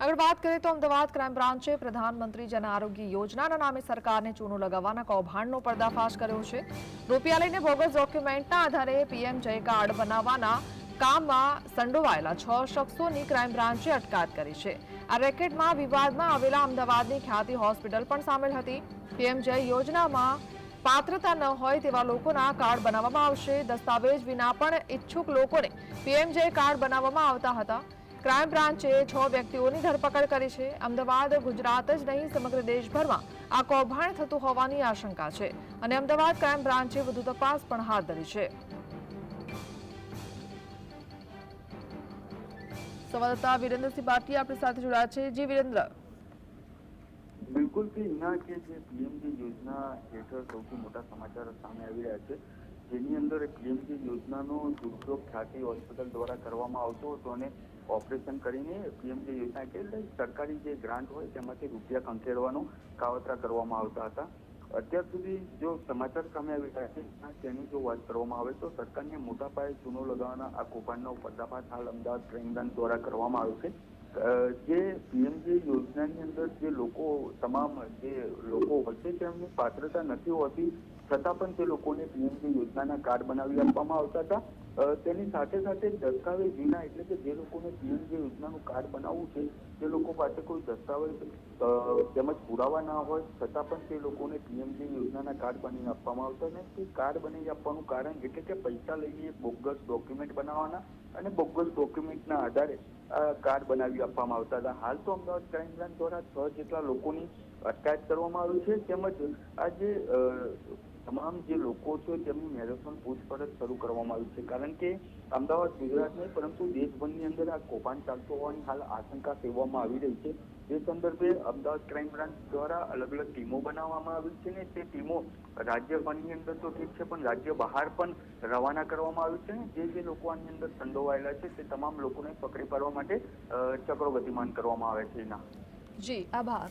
अगर बात करें तो अमदावाद क्राइम ब्रांचे प्रधानमंत्री जन आरोग्य योजनाના નામે સરકારને ચૂનો લગાવવાના કૌભાંડનો પર્દાફાશ કર્યો છે। રૂપિયા લઈને બોગસ ડોક્યુમેન્ટના આધારે પીએમ જય કાર્ડ બનાવવાના કામમાં સંડોવાયેલા 6 શખ્સોની ક્રાઇમ બ્રાન્ચે અટકાયત કરી છે। આ રેકેટમાં વિવાદમાં આવેલા અમદાવાદની ખ્યાતિ હોસ્પિટલ પણ સામેલ હતી। પીએમ જય યોજનામાં પાત્રતા ન હોય તેવા લોકોના કાર્ડ બનાવવામાં આવશે। દસ્તાવેજ વિના પણ ઈચ્છુક લોકોને પીએમ જય કાર્ડ બનાવવામાં આવતા હતા। ક્રાઇમ બ્રાન્ચે 6 વ્યક્તિઓની ધરપકડ કરી છે। અમદાવાદ ગુજરાત જ નહીં સમગ્ર દેશભરમાં આ કૌભાંડ થતું હોવાની આશંકા છે અને અમદાવાદ ક્રાઇમ બ્રાન્ચે વધુ તપાસ પણ હાથ ધરી છે। સંવાદદાતા વીરેન્દ્રસિંહ ભાટિયા આપણી સાથે જોડાયા છે। જી વીરેન્દ્ર। બિલકુલ કે એના કે જે પીએમજી યોજના હેઠળ સૌથી મોટા સમાચાર સામે આવી રહ્યા છે, જેની અંદર પીએમજી યોજનાનો દુરુપયોગ ખ્યાતિ હોસ્પિટલ દ્વારા કરવામાં આવતો હતો અને ઓપરેશન કરીને પીએમજી યોજના એટલે સરકારી જે ગ્રાન્ટ હોય તેમાંથી રૂપિયા ખંખેરવાનો કાવતરા કરવામાં આવતા હતા। અત્યાર સુધી જો સમાચાર સામે આવી રહ્યા છે તેની જો વાત કરવામાં આવે તો સરકારને મોટા પાયે ચૂનો લગાવવાના આ કૌભાંડનો પર્દાફાશ હાલ અમદાવાદ ક્રાઇમ બ્રાન્ચ દ્વારા કરવામાં આવ્યો છે। જે પીએમજી યોજનાની અંદર જે લોકો તમામ જે લોકો હોય છે તેમની પાત્રતા નથી હોતી છતાં પણ તે લોકોને પીએમજી યોજનાના કાર્ડ બનાવી આપવામાં આવતા હતા। તેની સાથે સાથે દસ્તાવેજ વિના એટલે કે જે લોકોને પીએમજી યોજનાનું કાર્ડ બનાવવું છે તે લોકો પાસે કોઈ દસ્તાવેજ તેમજ પુરાવા ના હોય છતાં પણ તે લોકોને પીએમજી યોજનાના કાર્ડ બનાવી આપવામાં આવતા અને તે કાર્ડ બનાવી આપવાનું કારણ એટલે કે પૈસા લઈને બોગસ ડોક્યુમેન્ટ બનાવવાના અને બોગસ ડોક્યુમેન્ટના આધારે કાર્ડ બનાવી આપવામાં આવતા હતા। હાલ તો અમદાવાદ ક્રાઇમ બ્રાન્ચ દ્વારા 6 જેટલા લોકોની અટકાયત કરવામાં આવી છે તેમજ આ જે તમામ જે લોકો છે તેમની મેરેથોન પૂછપરછ શરૂ કરવામાં આવી છે કારણ કે અમદાવાદ ગુજરાત નહીં પરંતુ દેશભરની અંદર આ કૌભાંડ ચાલતું હોવાની હાલ આશંકા સેવવામાં આવી રહી છે। તે સંદર્ભે અમદાવાદ ક્રાઇમ બ્રાન્ચ દ્વારા અલગ અલગ ટીમો બનાવવામાં આવી છે ને તે ટીમો રાજ્યભરની અંદર તો ઠીક છે પણ રાજ્ય બહાર પણ રવાના કરવામાં આવી છે। જે લોકો આની અંદર સંડોવાયેલા છે તે તમામ લોકોને પકડી પાડવા માટે ચક્રો ગતિમાન કરવામાં આવે છે। જી આભાર।